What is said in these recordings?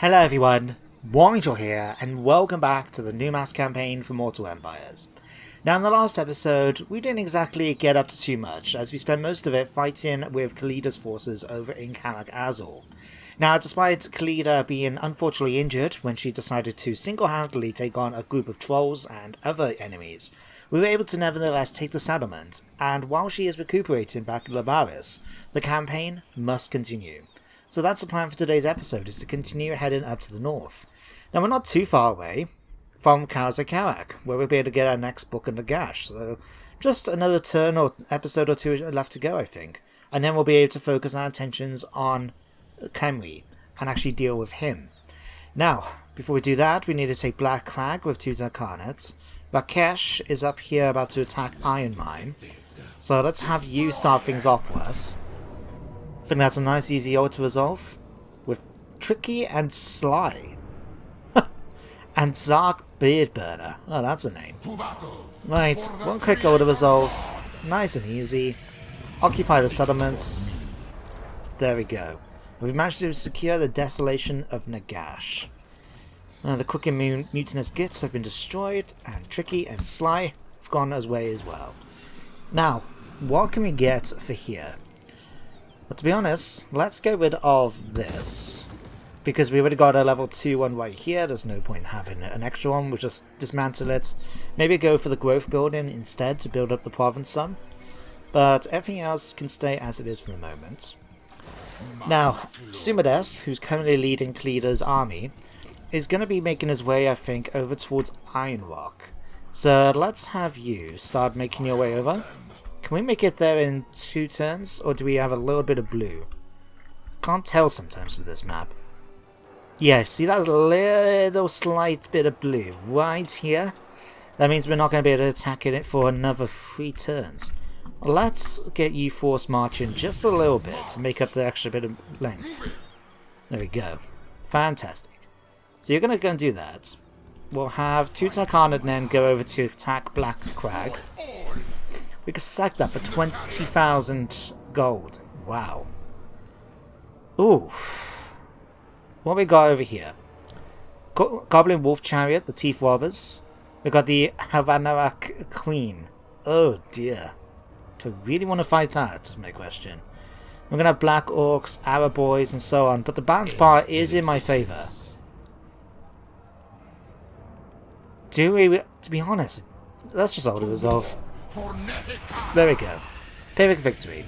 Hello everyone, Warhammer here, and welcome back to the Numas campaign for Mortal Empires. Now in the last episode, we didn't exactly get up to too much, as we spent most of it fighting with Khalida's forces over in Kamak Azul. Now despite Khalida being unfortunately injured when she decided to single-handedly take on a group of trolls and other enemies, we were able to nevertheless take the settlement, and while she is recuperating back in Labaris, the campaign must continue. So that's the plan for today's episode, is to continue heading up to the north. Now we're not too far away from Karak, where we'll be able to get our next book in the gash, so just another turn or episode or two left to go, I think. And then we'll be able to focus our attentions on Khemri and actually deal with him. Now, before we do that, we need to take Black Crag with Tutankhanut. Rakesh is up here about to attack Iron Mine, so let's have you start things off for us. I think that's a nice easy ult to resolve with Tricky and Sly. And Zark Beardburner. Oh, that's a name. Right, one quick ult to resolve. Nice and easy. Occupy the settlements. There we go. We've managed to secure the desolation of Nagash. The cooking mutinous gits have been destroyed, and Tricky and Sly have gone away as well. Now, what can we get for here? But to be honest, let's get rid of this, because we already got a level 2 one right here. There's no point in having an extra one. We'll just dismantle it. Maybe go for the growth building instead to build up the province some. But everything else can stay as it is for the moment. Now, Sumades, who's currently leading Khalida's army, is going to be making his way, I think, over towards Iron Rock. So let's have you start making your way over. Can we make it there in 2 turns, or do we have a little bit of blue? Can't tell sometimes with this map. Yeah, see that little slight bit of blue right here? That means we're not going to be able to attack it for another 3 turns. Let's get you force marching just a little bit to make up the extra bit of length. There we go. Fantastic. So you're going to go and do that. We'll have Tutankhanut then go over to attack Black Crag. We could sack that for 20,000 gold. Wow. Ooh. What we got over here? Goblin Wolf Chariot, the Teeth Robbers. We got the Havanarak Queen. Oh dear. Do I really want to fight that? Is my question. We're going to have Black Orcs, Arab Boys, and so on. But the balance bar is in my favour. Do we? To be honest, let's just hold it resolve. There we go. Perfect victory.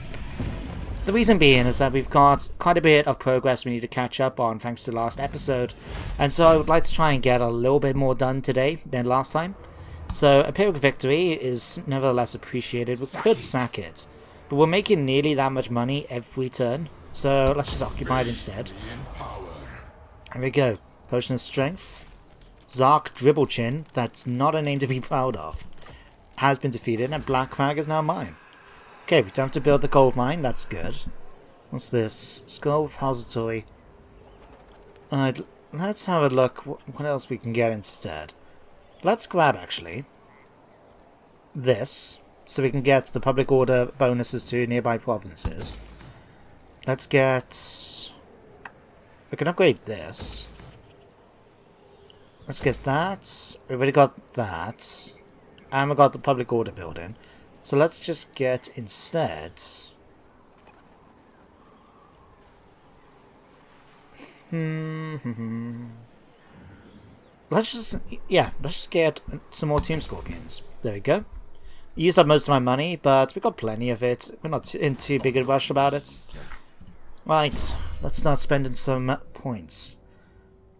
The reason being is that we've got quite a bit of progress we need to catch up on thanks to the last episode, and so I would like to try and get a little bit more done today than last time. So a Pyrrhic victory is nevertheless appreciated. We could sack it, but we're making nearly that much money every turn, so let's just occupy it instead. There we go. Potion of Strength. Zark Dribblechin, that's not a name to be proud of, has been defeated, and Black Crag is now mine. Okay, we don't have to build the gold mine, that's good. What's this? Skull Repository. Alright, let's have a look what else we can get instead. Let's grab, actually, this, so we can get the public order bonuses to nearby provinces. Let's get... we can upgrade this. Let's get that. We've already got that. And we got the public order building. So let's just get instead... let's just get some more Tomb Scorpions. There we go. Used up most of my money, but we got plenty of it. We're not in too big a rush about it. Right, let's start spending some points.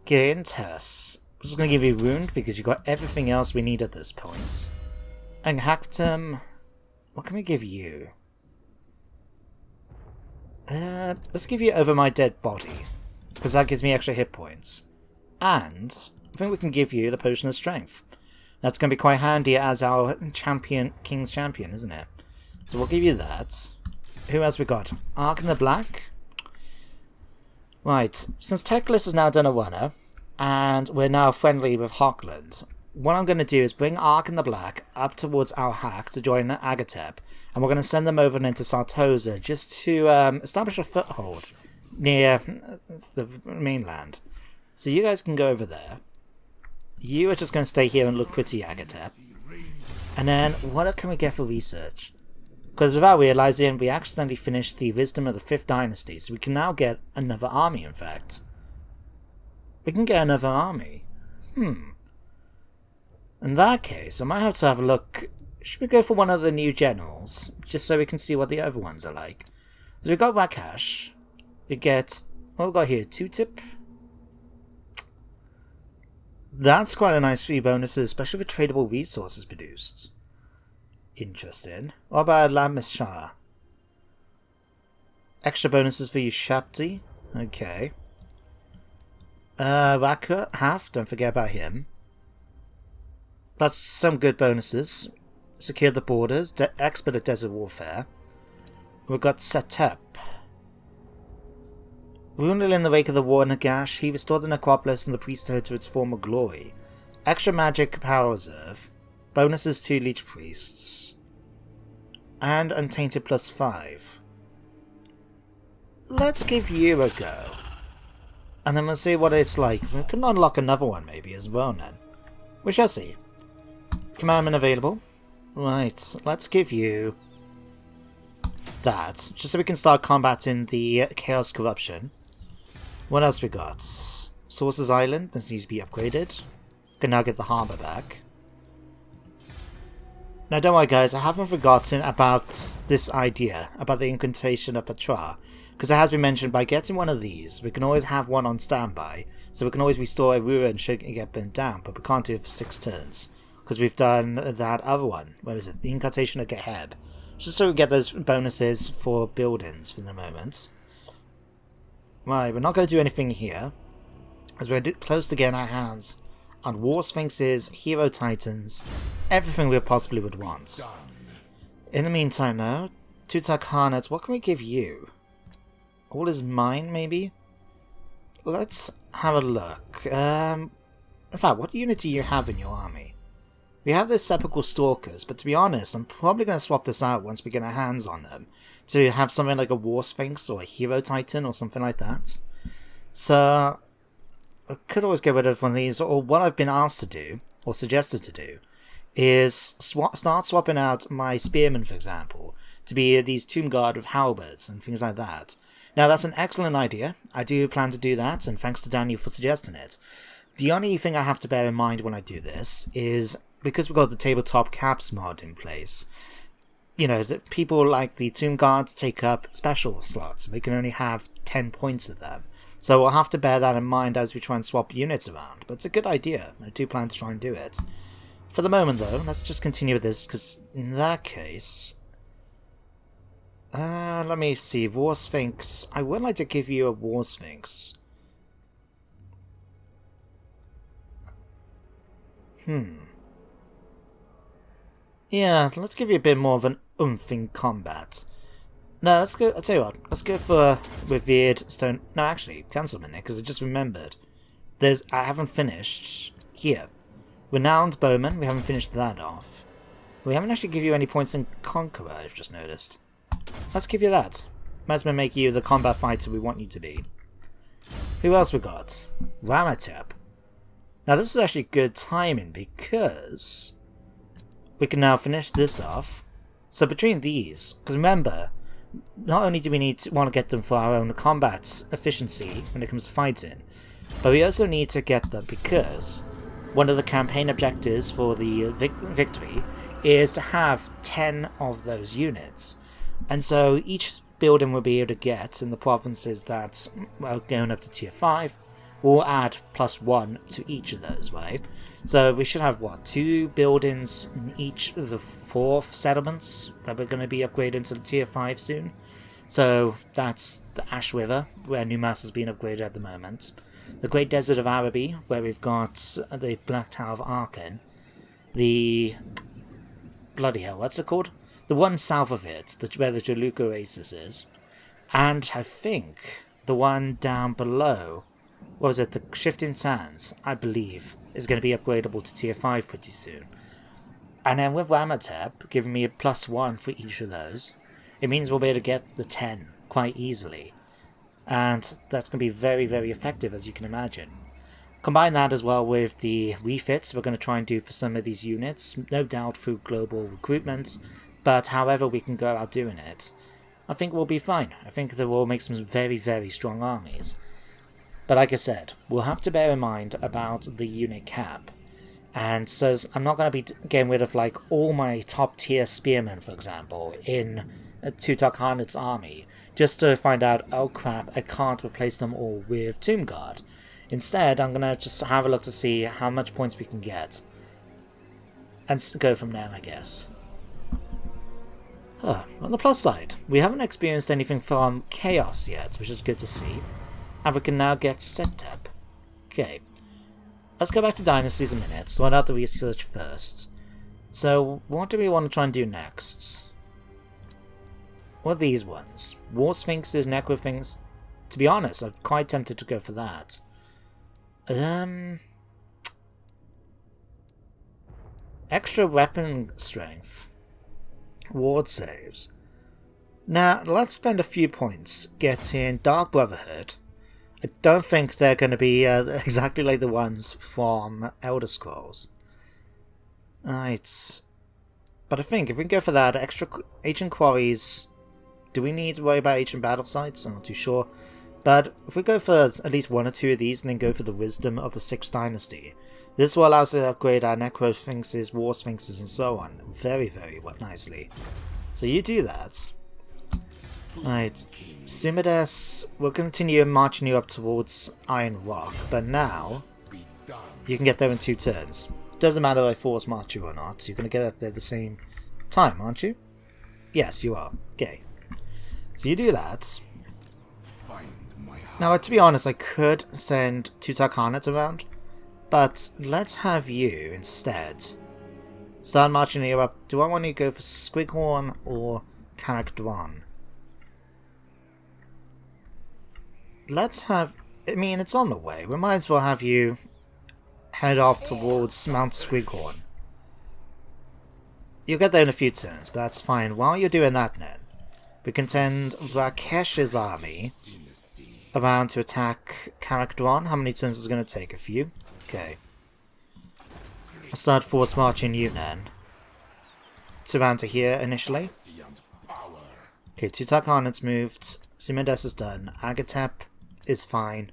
Gintas. I'm just going to give you Wound because you got everything else we need at this point. And Hactum, what can we give you? Let's give you Over My Dead Body, because that gives me extra hit points. And I think we can give you the Potion of Strength. That's going to be quite handy as our champion, King's Champion, isn't it? So we'll give you that. Who else we got? Ark in the Black. Right, since Teclis has now done a runner, and we're now friendly with Hockland, what I'm going to do is bring Ark in the Black up towards our hack to join Agatep, and we're going to send them over into Sartosa just to establish a foothold near the mainland. So you guys can go over there. You are just going to stay here and look pretty, Agatep. And then, what can we get for research? Because without realizing, we accidentally finished the Wisdom of the 5th Dynasty, so we can now get another army, in fact. We can get another army. In that case, I might have to have a look. Should we go for one of the new generals? Just so we can see what the other ones are like. So we got Wakash. We get... what we got here? 2-tip? That's quite a nice few bonuses, especially with tradable resources produced. Interesting. What about Lamishar? Extra bonuses for you, Shapti. Okay. Raka, half, don't forget about him. That's some good bonuses. Secure the borders, expert at desert warfare. We've got Setep. Wounded in the wake of the war in Nagash, he restored the necropolis and the priesthood to its former glory. Extra magic power reserve. Bonuses to leech priests. And untainted +5. Let's give you a go. And then we'll see what it's like. We can unlock another one maybe as well then. We shall see. Commandment available. Right, let's give you that. Just so we can start combating the Chaos Corruption. What else we got? Sources Island. This needs to be upgraded. Can now get the harbour back. Now don't worry guys, I haven't forgotten about this idea. About the incantation of Patra. Because it has been mentioned, by getting one of these, we can always have one on standby. So we can always restore a ruin should it get burnt down. But we can't do it for 6 turns. Because we've done that other one. Where is it? The incantation of Geheb. Just so we get those bonuses for buildings for the moment. Right, we're not going to do anything here. As we're close to getting our hands on War Sphinxes, Hero Titans, everything we possibly would want. In the meantime now, Tutankhanut, what can we give you? All is mine, maybe? Let's have a look. In fact, what unit do you have in your army? We have the Sepulchral Stalkers, but to be honest, I'm probably going to swap this out once we get our hands on them. To have something like a War Sphinx or a Hero Titan or something like that. So, I could always get rid of one of these, or what I've been asked to do, or suggested to do, is start swapping out my Spearmen, for example, to be these Tomb Guard with halberds and things like that. Now, that's an excellent idea. I do plan to do that, and thanks to Daniel for suggesting it. The only thing I have to bear in mind when I do this is, because we've got the Tabletop Caps mod in place, you know, that people like the Tomb Guards take up special slots. We can only have 10 points of them. So we'll have to bear that in mind as we try and swap units around. But it's a good idea. I do plan to try and do it. For the moment, though, let's just continue with this, because in that case... let me see. War Sphinx. I would like to give you a War Sphinx. Yeah, let's give you a bit more of an oomph in combat. No, let's go. I'll tell you what. Let's go for Revered Stone. No, actually, cancel a minute because I just remembered. I haven't finished here. Renowned Bowman. We haven't finished that off. We haven't actually give you any points in Conqueror. I've just noticed. Let's give you that. Might as well make you the combat fighter we want you to be. Who else we got? Ramatep. Now this is actually good timing because we can now finish this off. So between these, because remember, not only do we want to get them for our own combat efficiency when it comes to fighting, but we also need to get them because one of the campaign objectives for the victory is to have 10 of those units. And so each building we'll be able to get in the provinces that are going up to tier 5 will add +1 to each of those, right? So we should have, what, 2 buildings in each of the 4 settlements that we're going to be upgrading to tier 5 soon. So that's the Ash River, where Numas has been upgraded at the moment. The Great Desert of Araby, where we've got the Black Tower of Arkan. The... bloody hell, what's it called? The one south of it, where the Jaluka Oasis is. And I think the one down below, what was it, the Shifting Sands, I believe, is going to be upgradable to tier 5 pretty soon. And then with Ramatep giving me a +1 for each of those, it means we'll be able to get the 10 quite easily. And that's going to be very, very effective, as you can imagine. Combine that as well with the refits we're going to try and do for some of these units, no doubt through global recruitment, but however we can go about doing it, I think we'll be fine. I think that we'll make some very, very strong armies. But like I said, we'll have to bear in mind about the unit cap. And says I'm not going to be getting rid of like all my top tier spearmen, for example, in Tutankhanut's army, just to find out, oh crap, I can't replace them all with Tomb Guard. Instead, I'm going to just have a look to see how much points we can get. And go from there, I guess. On the plus side, we haven't experienced anything from Chaos yet, which is good to see. And we can now get set up. Okay. Let's go back to Dynasties a minute, sort out the research first. So, what do we want to try and do next? What are these ones? War Sphinxes, Necro Sphinx. To be honest, I'm quite tempted to go for that. Extra weapon strength. Ward saves. Now, let's spend a few points getting Dark Brotherhood. I don't think they're going to be exactly like the ones from Elder Scrolls. Right. But I think if we can go for that, extra ancient quarries. Do we need to worry about ancient battle sites? I'm not too sure. But if we go for at least one or two of these and then go for the wisdom of the 6th dynasty, this will allow us to upgrade our Necro Sphinxes, War Sphinxes, and so on very, very nicely. So you do that. Right. Sumides, we'll continue marching you up towards Iron Rock, but now you can get there in 2 turns. Doesn't matter if I force march you or not, you're going to get up there at the same time, aren't you? Yes, you are. Okay. So you do that. Now, to be honest, I could send Tutankhanut around, but let's have you instead start marching you up. Do I want to go for Squighorn or Karakdron? Let's have... I mean, it's on the way. We might as well have you head off towards Mount Squighorn. You'll get there in a few turns, but that's fine. While you're doing that, then, we can send Rakesh's army around to attack Karakdron. How many turns is it going to take? A few? Okay. I'll start force marching you then. To around to here initially. Okay, Tutankhanut's moved. Sumides is done. Agatep is fine.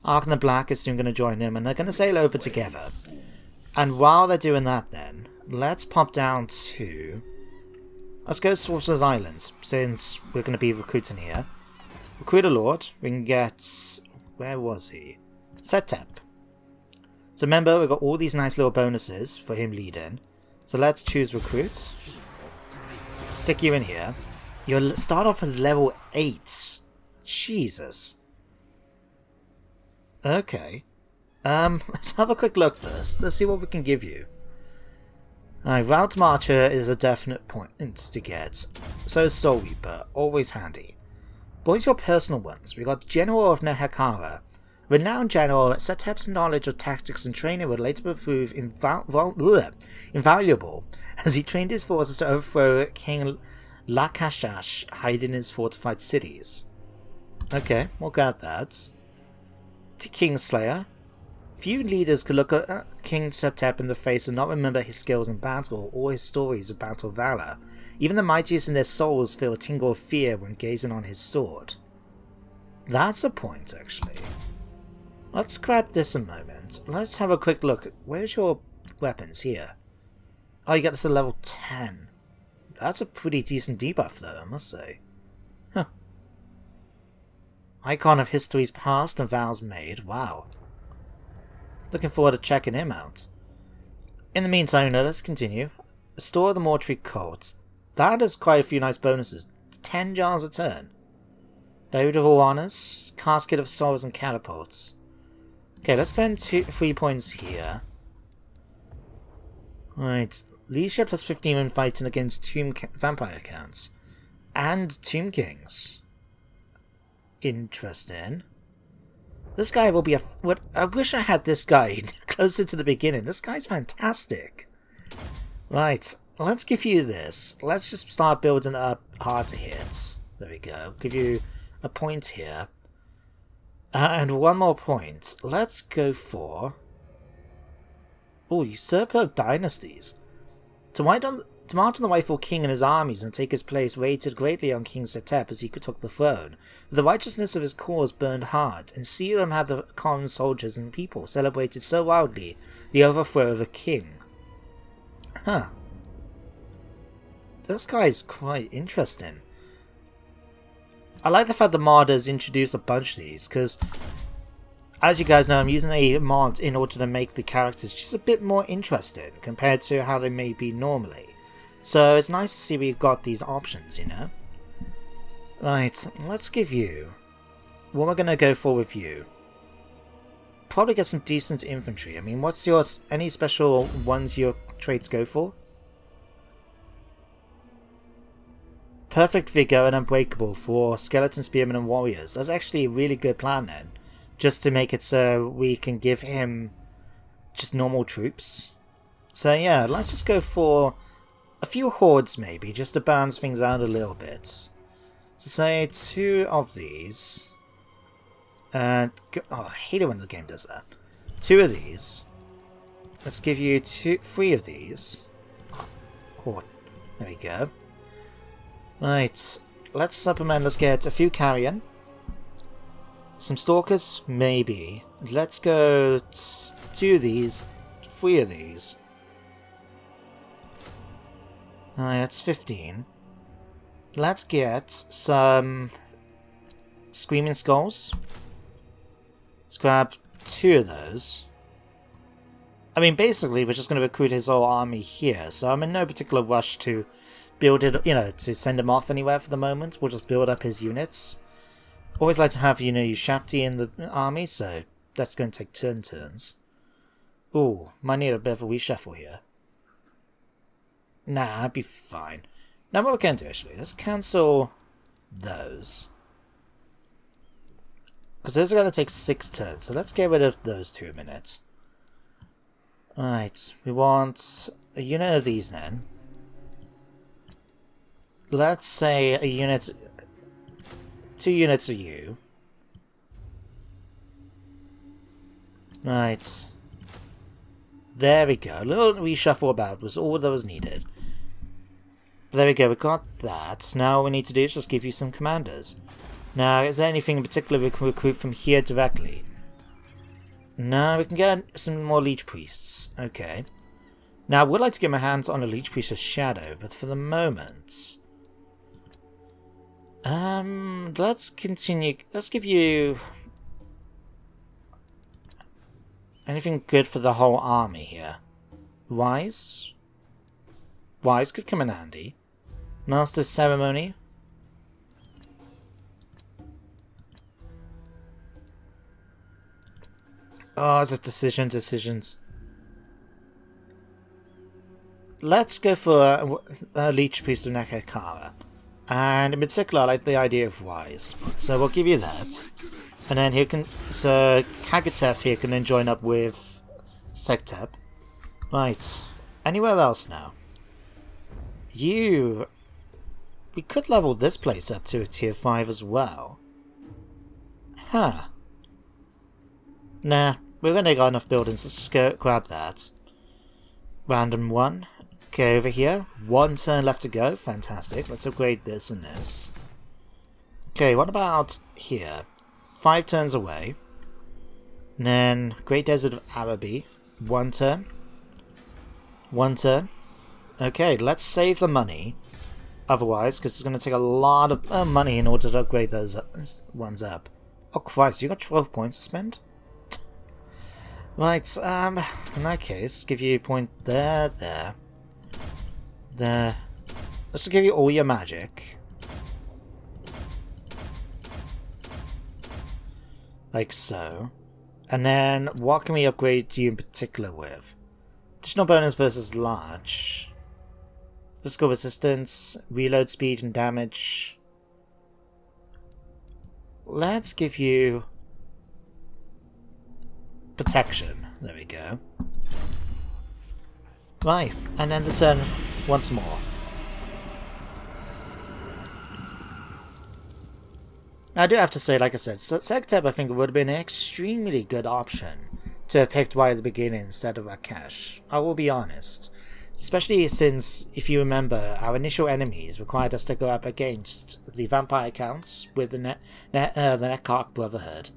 Ark and the Black is soon going to join him, and they're going to sail over together. And while they're doing that then, let's pop down to... Let's go to Sorcerer's Islands, since we're going to be recruiting here. Recruit a Lord. We can get... Where was he? Setep. So remember, we've got all these nice little bonuses for him leading. So let's choose Recruit. Stick you in here. You'll start off as level 8. Jesus. Okay. Let's have a quick look first. Let's see what we can give you. Route Marcher is a definite point to get. So is Soul Reaper, always handy. Boys, your personal ones. We got General of Nehekara. Renowned General, Setep's knowledge of tactics and training would later prove invaluable as he trained his forces to overthrow King Lakashash, hiding in his fortified cities. Okay, we'll get that. To Kingslayer. Few leaders could look at King Setep in the face and not remember his skills in battle or his stories of battle valor. Even the mightiest in their souls feel a tingle of fear when gazing on his sword. That's a point, actually. Let's grab this a moment. Let's have a quick look. Where's your weapons here? Oh, you got this at level 10. That's a pretty decent debuff, though, I must say. Huh. Icon of History's Past and Vows Made. Wow. Looking forward to checking him out. In the meantime, let's continue. Restore the Mortuary Cult. That has quite a few nice bonuses. 10 jars a turn. Buried of All Honors. Casket of Sorrows and Catapults. Okay, let's spend 3 points here. Right. Leadership plus 15 when fighting against vampire counts. And Tomb Kings. Interesting. This guy will be a... I wish I had this guy closer to the beginning. This guy's fantastic. Right. Let's give you this. Let's just start building up hard to hits. There we go. Give you a point here. And one more point. Let's go for... Oh, usurper of dynasties. To march on the rightful king and his armies and take his place waited greatly on King Setep as he took the throne. But the righteousness of his cause burned hard, and Serum had the common soldiers and people celebrated so loudly the overthrow of a king. Huh. This guy's quite interesting. I like the fact the mod has introduced a bunch of these, because as you guys know, I'm using a mod in order to make the characters just a bit more interesting compared to how they may be normally. So it's nice to see we've got these options, you know? Right, let's give you... What we're going to go for with you. Probably get some decent infantry. I mean, what's your... Any special ones your traits go for? Perfect Vigor and Unbreakable for Skeleton Spearmen and Warriors. That's actually a really good plan then. Just to make it so we can give him just normal troops. So yeah, let's just go for a few hordes maybe, just to balance things out a little bit. So say 2 of these. And oh, I hate it when the game does that. 2 of these. Let's give you 3 of these. Oh, there we go. Right, let's supplement. Let's get a few carrion. Some stalkers, maybe. Let's go 2 of these, 3 of these. Alright, that's 15. Let's get some Screaming Skulls. Let's grab 2 of those. I mean, basically, we're just going to recruit his whole army here, so I'm in no particular rush to build it, you know, to send him off anywhere for the moment. We'll just build up his units. Always like to have, you know, Shapti in the army, so that's going to take turns. Ooh, might need a bit of a reshuffle here. Nah, I'd be fine. Now what we can do, actually, let's cancel those. Because those are going to take 6 turns, so let's get rid of those 2 minutes. Alright, we want a unit of these then. Let's say a unit... 2 units of you. Right. There we go. A little reshuffle about was all that was needed. There we go, we got that. Now all we need to do is just give you some commanders. Now, is there anything in particular we can recruit from here directly? No, we can get some more Leech Priests. Okay. Now, I would like to get my hands on a Leech Priest of Shadow, but for the moment... let's continue. Let's give you... anything good for the whole army here. Wise? Wise could come in handy. Master of Ceremony. Oh, it's a decisions. Let's go for a Leech Priest of Nekakara. And in particular, I like the idea of Wise. So we'll give you that. And then here can... so Kagatef here can then join up with Sektep. Right. Anywhere else now? You... we could level this place up to a tier 5 as well. Huh. Nah, we're gonna got enough buildings. Let's just go grab that. Random 1. Okay, over here. 1 turn left to go. Fantastic. Let's upgrade this and this. Okay, what about here? 5 turns away. And then Great Desert of Araby. 1 turn. 1 turn. Okay, let's save the money. Otherwise, because it's going to take a lot of money in order to upgrade those ones up. Oh Christ, you got 12 points to spend? Right, in that case, give you a point there, there. There. Let's give you all your magic. Like so. And then, what can we upgrade you in particular with? Additional bonus versus large. Physical resistance, reload speed and damage. Let's give you... protection. There we go. Right, and then the turn once more. I do have to say, like I said, Segtep I think would have been an extremely good option to have picked right at the beginning instead of Rakesh. I will be honest. Especially since, if you remember, our initial enemies required us to go up against the vampire counts with the Nekark Brotherhood.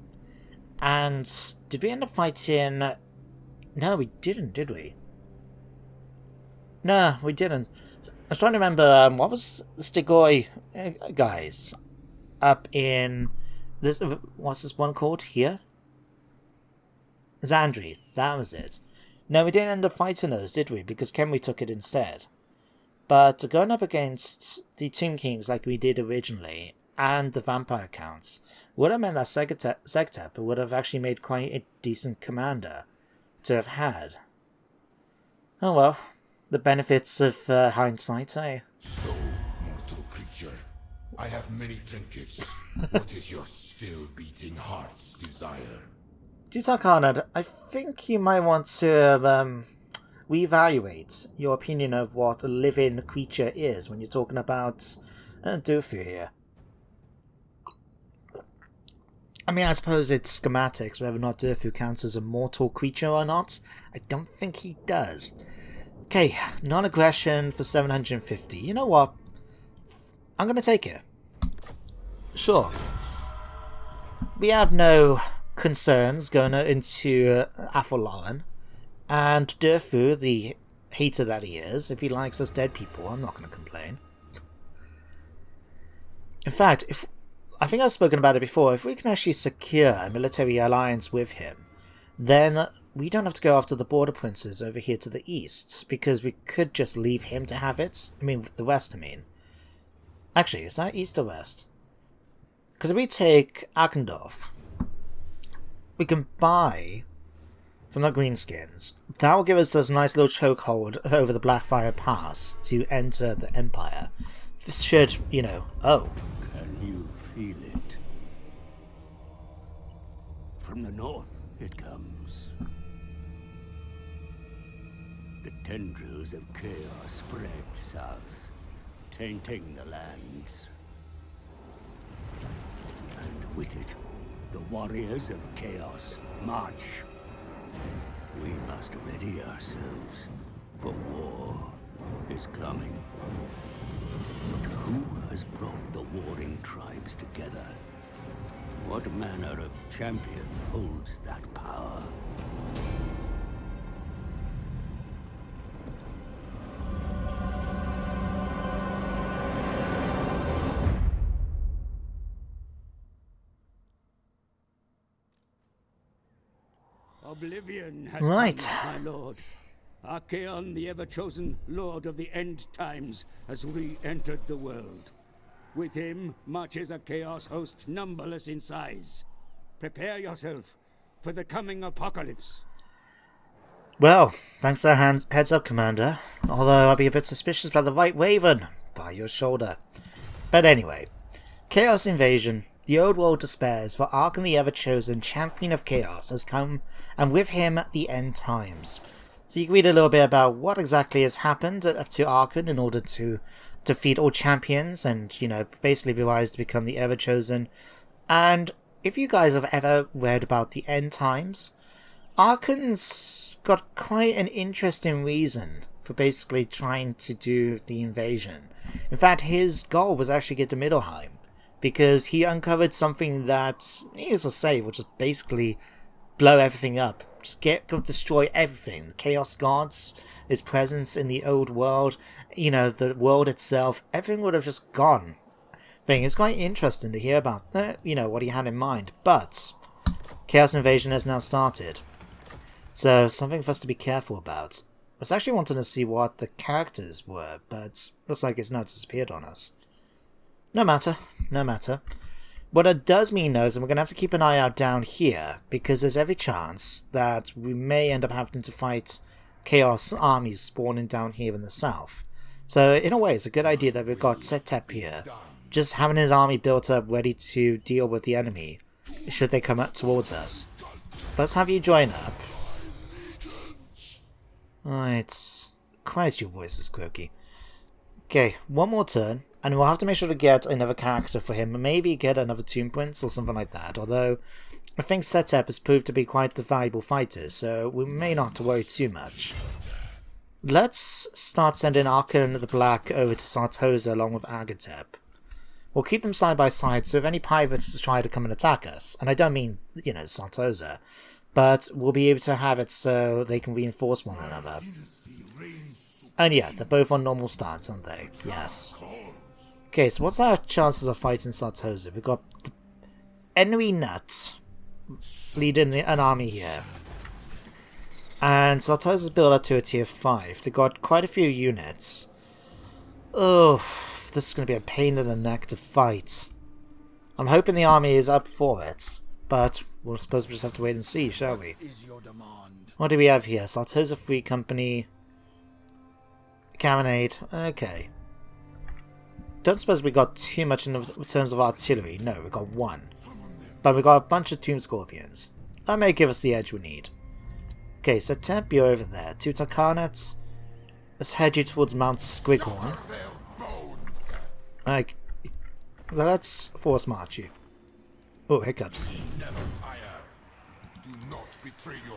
And did we end up fighting... No, we didn't, did we? No, we didn't. I was trying to remember, what was the Stigoi guys up in... this? What's this one called here? Xandri, that was it. No, we didn't end up fighting those, did we? Because Kenry took it instead. But going up against the Tomb Kings like we did originally, and the vampire counts, would have meant that Segtep would have actually made quite a decent commander to have had. Oh well, the benefits of hindsight, eh? So, mortal creature, I have many trinkets. What is your still beating heart's desire? Tutankhanut, I think you might want to reevaluate your opinion of what a living creature is when you're talking about Durfu here. I mean, I suppose it's schematics, whether or not Durfu counts as a mortal creature or not. I don't think he does. Okay, non-aggression for 750. You know what? I'm going to take it. Sure. We have no concerns going into Atholaran. And Durfu, the hater that he is, if he likes us dead people, I'm not going to complain. In fact, I think I've spoken about it before, if we can actually secure a military alliance with him, then we don't have to go after the border princes over here to the east, because we could just leave him to have it. I mean, the west, I mean. Actually, is that east or west? Because if we take Arkendorf, we can buy from the Greenskins. That will give us this nice little chokehold over the Blackfire Pass to enter the Empire. This should, you know... Oh. Can you feel it? From the north it comes. The tendrils of chaos spread south, tainting the lands. And with it, the warriors of chaos march. We must ready ourselves, for war is coming. But who has brought the warring tribes together? What manner of champion holds that power? Oblivion has come, my lord. Archaon, the ever-chosen lord of the end times, has re-entered the world. With him marches a chaos host numberless in size. Prepare yourself for the coming apocalypse. Well, thanks for that heads up, Commander. Although I'll be a bit suspicious about the White Raven by your shoulder. But anyway, Chaos Invasion. The old world despairs, for Archon the ever-chosen champion of chaos has come, and with him the end times. So you can read a little bit about what exactly has happened up to Archon in order to defeat all champions and, you know, basically be wise to become the ever-chosen. And if you guys have ever read about the end times, Archon's got quite an interesting reason for basically trying to do the invasion. In fact, his goal was actually get to Middelheim, because he uncovered something that, needless to say, will just basically blow everything up. Just destroy everything. The Chaos Gods, his presence in the old world, you know, the world itself, everything would have just gone. It's quite interesting to hear about, you know, what he had in mind. But Chaos Invasion has now started. So, something for us to be careful about. I was actually wanting to see what the characters were, but looks like it's now disappeared on us. No matter, no matter. What it does mean, though, is that we're going to have to keep an eye out down here, because there's every chance that we may end up having to fight Chaos armies spawning down here in the south. So, in a way, it's a good idea that we've got Setep here, just having his army built up ready to deal with the enemy, should they come up towards us. Let's have you join up. Right. Christ, your voice is croaky. Okay, one more turn, And we'll have to make sure to get another character for him, and maybe get another Tomb Prince or something like that, although I think Setup has proved to be quite the valuable fighter, so we may not have to worry too much. Let's start sending Arkan the Black over to Sartosa along with Agatep. We'll keep them side by side, so if any pirates try to come and attack us, and I don't mean, you know, Sartosa, but we'll be able to have it so they can reinforce one another. And yeah, they're both on normal stance, aren't they? Yes. Okay, so what's our chances of fighting Sartosa? We've got Enwy Nuts leading an army here. And Sartosa's built up to a tier 5. They've got quite a few units. Oh, this is going to be a pain in the neck to fight. I'm hoping the army is up for it, but we'll suppose we just have to wait and see, shall we? What do we have here? Sartosa Free Company. Cannonade. Okay. Don't suppose we got too much in terms of artillery. No, we got 1. But we got a bunch of Tomb Scorpions. That may give us the edge we need. Okay, so Temp, you're over there. Tutankhanut. Let's head you towards Mount Squighorn. Like, well, let's force march you. Oh, hiccups.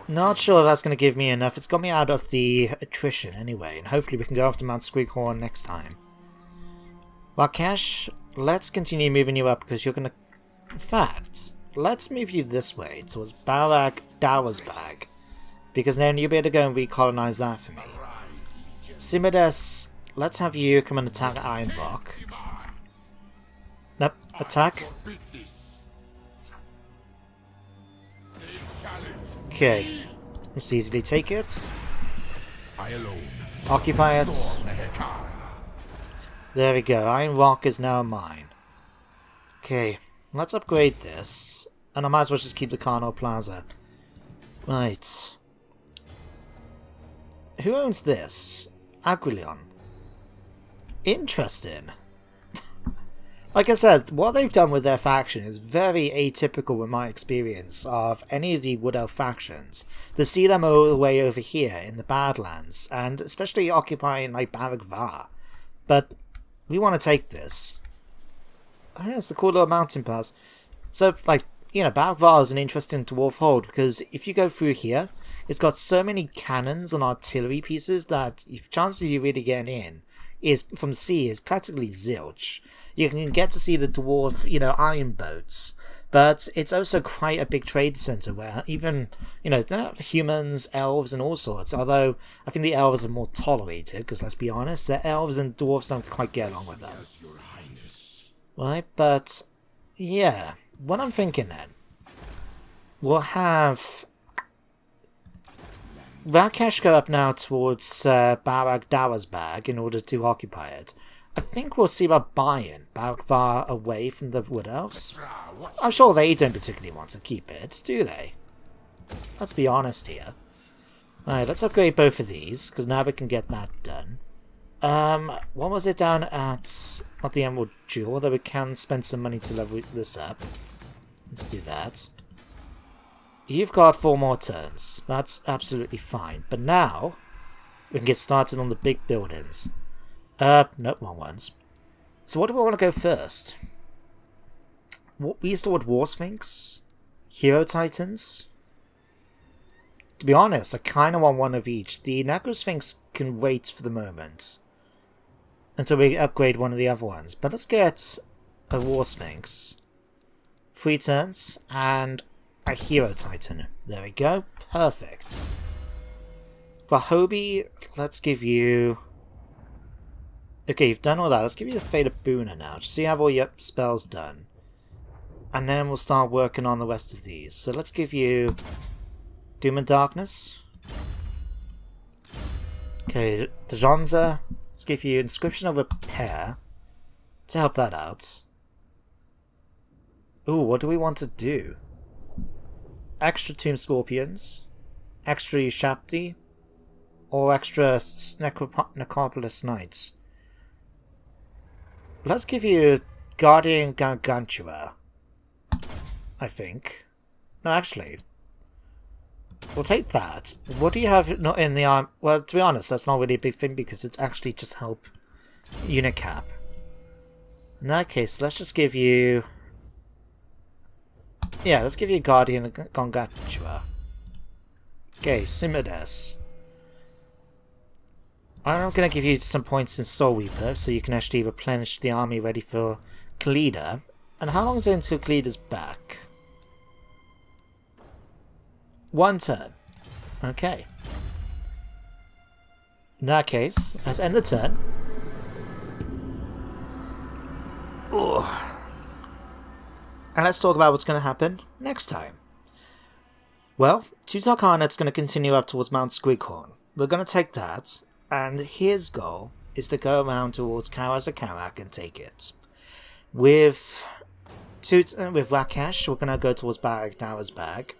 Not sure if that's going to give me enough. It's got me out of the attrition anyway, and hopefully we can go after Mount Squighorn next time. Rakesh, let's continue moving you up because you're going to... In fact, let's move you this way towards Barak Dawarsbag, because then you'll be able to go and recolonize that for me. Simides, let's have you come and attack Ironblock. Nope, attack. Okay, let's easily take it. Occupy it. There we go, Iron Rock is now mine. Okay, let's upgrade this. And I might as well just keep the Carnal Plaza. Right. Who owns this? Aguilion. Interesting. Like I said, what they've done with their faction is very atypical in my experience of any of the Wood Elf factions. To see them all the way over here in the Badlands, and especially occupying like Barak Var. But we want to take this. Oh, yeah, it's the cool little mountain pass. So, like, you know, Barak Var is an interesting dwarf hold, because if you go through here, it's got so many cannons and artillery pieces that the chances of you really getting in is from sea is practically zilch. You can get to see the dwarf, you know, iron boats, but it's also quite a big trade center where even, you know, humans, elves, and all sorts. Although I think the elves are more tolerated, because let's be honest, the elves and dwarves don't quite get along with them. Right, but yeah, what I'm thinking then, we'll have Rakesh go up now towards Barak Dawarsbag in order to occupy it. I think we'll see about buying Barak Var away from the Wood Elves. I'm sure they don't particularly want to keep it, do they? Let's be honest here. Alright, let's upgrade both of these, because now we can get that done. What was it down at... Not the Emerald Jewel, although we can spend some money to level this up. Let's do that. You've got 4 more turns. That's absolutely fine. But now, we can get started on the big buildings. Nope, wrong ones. So what do we want to go first? Restored War Sphinx? Hero Titans? To be honest, I kind of want one of each. The Necro Sphinx can wait for the moment until we upgrade one of the other ones. But let's get a War Sphinx. 3 turns, and a Hero Titan. There we go. Perfect. For Hobie, let's give you... Okay, you've done all that. Let's give you the Fate of Boona now. Just so you have all your spells done. And then we'll start working on the rest of these. So let's give you Doom and Darkness. Okay, Dejanza. Let's give you Inscription of Repair to help that out. Ooh, what do we want to do? Extra Tomb Scorpions, extra Ushapti, or extra Necropolis Knights. Let's give you Guardian Gargantua, I think. No, actually, we'll take that. What do you have not in the arm? Well, to be honest, that's not really a big thing because it's actually just help unit cap. In that case, let's just give you... Yeah, let's give you Guardian Gongatua. Okay, Simides. I'm going to give you some points in Soul Reaper, so you can actually replenish the army ready for Khalida. And how long is it until Khalida's back? 1 turn. Okay. In that case, let's end the turn. Ugh. And let's talk about what's going to happen next time. Well, Tutankhanut's going to continue up towards Mount Squighorn. We're going to take that, and his goal is to go around towards Karaz-a-Karak and take it. With Rakesh, we're going to go towards Barag-Nara's bag.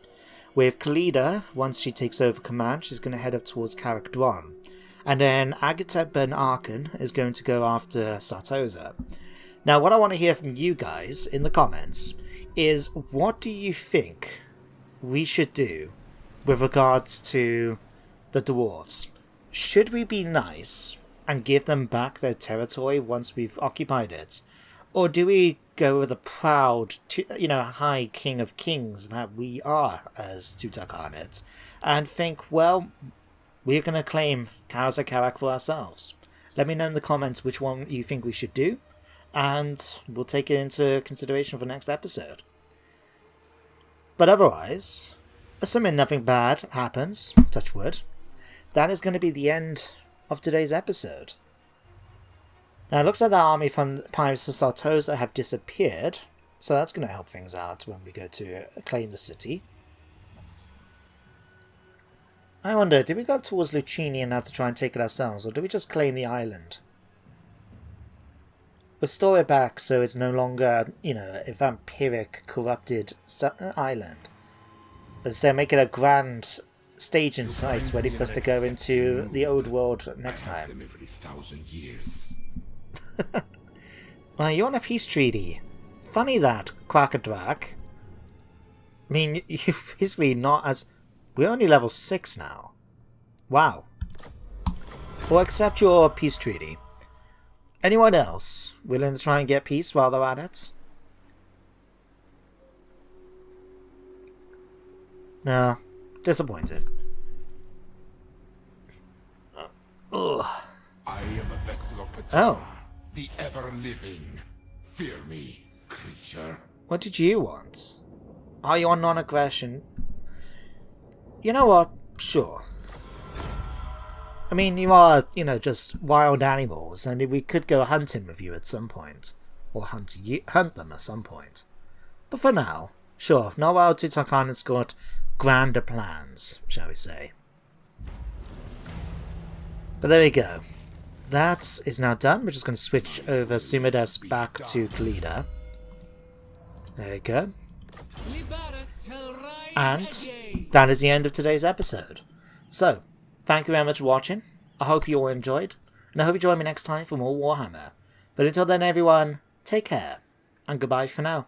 With Khalida, once she takes over command, she's going to head up towards Karak-Dron. And then Agatep Ben Arkan is going to go after Sartosa. Now, what I want to hear from you guys in the comments is, what do you think we should do with regards to the dwarves? Should we be nice and give them back their territory once we've occupied it? Or do we go with the proud, high king of kings that we are as Tutankhanut and think, well, we're going to claim Karaz-a-Karak for ourselves? Let me know in the comments which one you think we should do, and we'll take it into consideration for next episode. But otherwise, assuming nothing bad happens, touch wood, that is going to be the end of today's episode. Now it looks like the army from the Pirates of Sartosa have disappeared, so that's going to help things out when we go to claim the city. I wonder, did we go up towards Lucini now to try and take it ourselves, or do we just claim the island? We'll store it back so it's no longer, a vampiric, corrupted island. But instead make it a grand staging site ready for us to go into the old world next time. Every 1,000 years. Well, you're on a peace treaty. Funny that, Quackadrak. I mean, you're basically not as... We're only level 6 now. Wow. We'll accept your peace treaty. Anyone else willing to try and get peace while they're at it? No. Disappointed. Ugh. I am a vessel of Ptah, Oh. the ever-living. Fear me, creature. What did you want? Are you on non-aggression? You know what? Sure. I mean, you are, just wild animals, and we could go hunting with you at some point. Or hunt them at some point. But for now, sure, no while Tutankhanut's got grander plans, shall we say. But there we go. That is now done. We're just going to switch over Sumides back to Khalida. There we go. And that is the end of today's episode. So, thank you very much for watching. I hope you all enjoyed. And I hope you join me next time for more Warhammer. But until then, everyone, take care. And goodbye for now.